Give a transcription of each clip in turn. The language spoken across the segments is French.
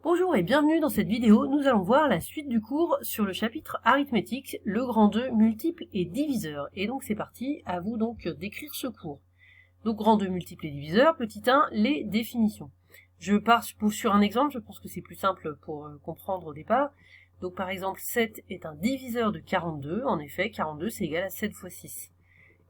Bonjour et bienvenue dans cette vidéo, nous allons voir la suite du cours sur le chapitre arithmétique, le grand 2, multiples et diviseurs. Et donc c'est parti, à vous donc d'écrire ce cours. Donc grand 2, multiples et diviseurs, petit 1, les définitions. Je pars sur un exemple, je pense que c'est plus simple pour comprendre au départ. Donc par exemple, 7 est un diviseur de 42, en effet, 42 c'est égal à 7 fois 6.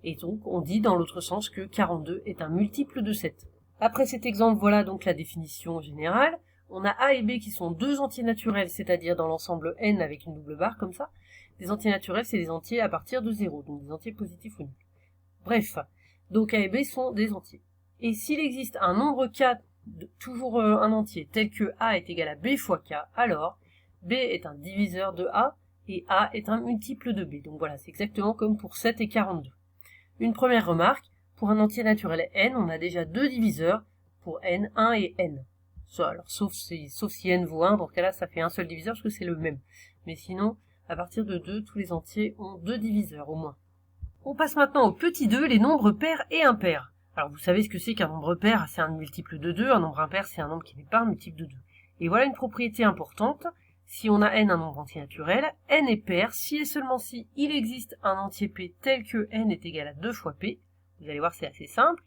Et donc on dit dans l'autre sens que 42 est un multiple de 7. Après cet exemple, voilà donc la définition générale. On a A et B qui sont deux entiers naturels, c'est-à-dire dans l'ensemble n avec une double barre comme ça. Des entiers naturels, c'est des entiers à partir de 0, donc des entiers positifs ou nuls. Bref, donc A et B sont des entiers. Et s'il existe un nombre k, toujours un entier, tel que A est égal à B fois k, alors B est un diviseur de A et A est un multiple de B. Donc voilà, c'est exactement comme pour 7 et 42. Une première remarque, pour un entier naturel n, on a déjà deux diviseurs pour n, 1 et n. Alors, sauf si n vaut 1, dans ce cas-là, ça fait un seul diviseur parce que c'est le même. Mais sinon, à partir de 2, tous les entiers ont deux diviseurs au moins. On passe maintenant au petit 2, les nombres pairs et impairs. Alors, vous savez ce que c'est qu'un nombre pair, c'est un multiple de 2, un nombre impair, c'est un nombre qui n'est pas un multiple de 2. Et voilà une propriété importante. Si on a n un nombre entier naturel, n est pair si et seulement si il existe un entier p tel que n est égal à 2 fois p. Vous allez voir, c'est assez simple.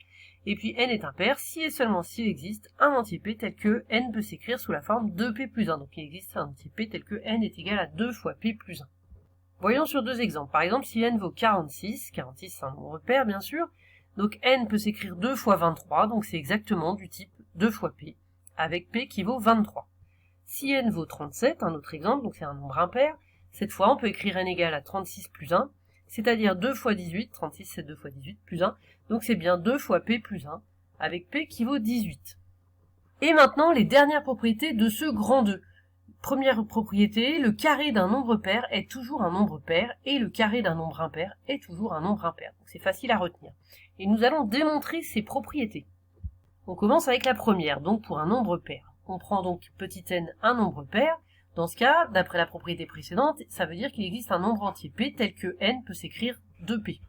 Et puis n est impair si et seulement s'il existe un entier p tel que n peut s'écrire sous la forme 2p plus 1. Donc il existe un entier p tel que n est égal à 2 fois p plus 1. Voyons sur deux exemples. Par exemple, si n vaut 46, 46 c'est un nombre pair bien sûr, donc n peut s'écrire 2 fois 23, donc c'est exactement du type 2 fois p, avec p qui vaut 23. Si n vaut 37, un autre exemple, donc c'est un nombre impair, cette fois on peut écrire n égale à 36 plus 1, c'est-à-dire 2 fois 18, 36 c'est 2 fois 18 plus 1, donc c'est bien 2 fois p plus 1, avec p qui vaut 18. Et maintenant, les dernières propriétés de ce grand 2. Première propriété, le carré d'un nombre pair est toujours un nombre pair, et le carré d'un nombre impair est toujours un nombre impair. Donc c'est facile à retenir. Et nous allons démontrer ces propriétés. On commence avec la première, donc pour un nombre pair. On prend donc petit n un nombre pair. Dans ce cas, d'après la propriété précédente, ça veut dire qu'il existe un nombre entier p tel que n peut s'écrire 2p.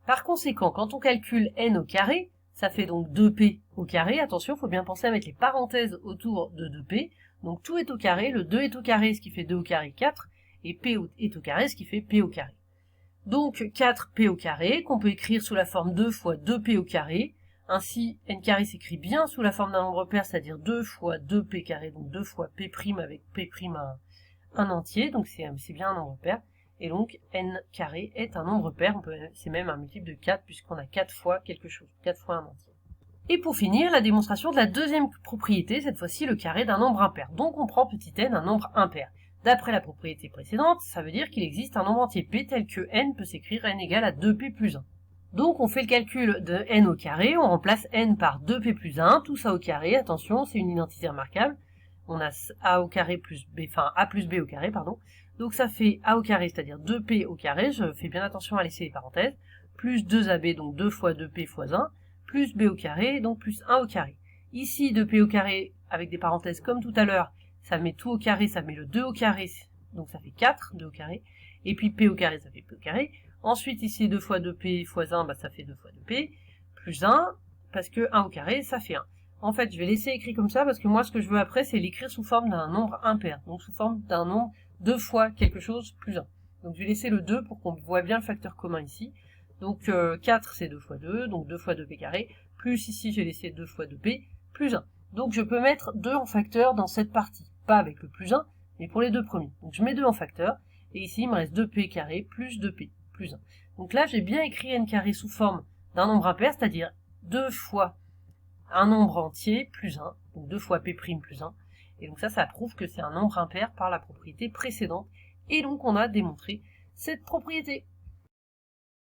Par conséquent, quand on calcule n au carré, ça fait donc 2p au carré. Attention, il faut bien penser à mettre les parenthèses autour de 2p. Donc tout est au carré, le 2 est au carré, ce qui fait 2 au carré 4, et p est au carré, ce qui fait p au carré. Donc 4p au carré, qu'on peut écrire sous la forme 2 fois 2p au carré. Ainsi, n carré s'écrit bien sous la forme d'un nombre pair, c'est-à-dire 2 fois 2p carré, donc 2 fois p' avec p' un entier, donc c'est bien un nombre pair. Et donc, n carré est un nombre pair, c'est même un multiple de 4, puisqu'on a 4 fois quelque chose, 4 fois un entier. Et pour finir, la démonstration de la deuxième propriété, cette fois-ci le carré d'un nombre impair. Donc on prend petit n, un nombre impair. D'après la propriété précédente, ça veut dire qu'il existe un nombre entier p tel que n peut s'écrire n égale à 2p plus 1. Donc on fait le calcul de n au carré, on remplace n par 2p plus 1, tout ça au carré, attention, c'est une identité remarquable. On a a au carré plus b, enfin a plus b au carré, pardon. Donc ça fait a au carré, c'est-à-dire 2p au carré, je fais bien attention à laisser les parenthèses, plus 2ab, donc 2 fois 2p fois 1, plus b au carré, donc plus 1 au carré. Ici, 2p au carré, avec des parenthèses comme tout à l'heure, ça met tout au carré, ça met le 2 au carré, donc ça fait 4, 2 au carré, et puis p au carré, ça fait p au carré. Ensuite, ici, 2 fois 2p fois 1, ça fait 2 fois 2p, plus 1, parce que 1 au carré, ça fait 1. En fait, je vais laisser écrit comme ça, parce que moi, ce que je veux après, c'est l'écrire sous forme d'un nombre impair, donc sous forme d'un nombre 2 fois quelque chose plus 1. Donc je vais laisser le 2 pour qu'on voit bien le facteur commun ici. Donc 4 c'est 2 fois 2, donc 2 fois 2p carré, plus ici j'ai laissé 2 fois 2p, plus 1. Donc je peux mettre 2 en facteur dans cette partie, pas avec le plus 1, mais pour les deux premiers. Donc je mets 2 en facteur, et ici il me reste 2p carré plus 2p, plus 1. Donc là j'ai bien écrit n carré sous forme d'un nombre impair, c'est-à-dire 2 fois un nombre entier plus 1, donc 2 fois p' plus 1. Et donc ça prouve que c'est un nombre impair par la propriété précédente, et donc on a démontré cette propriété.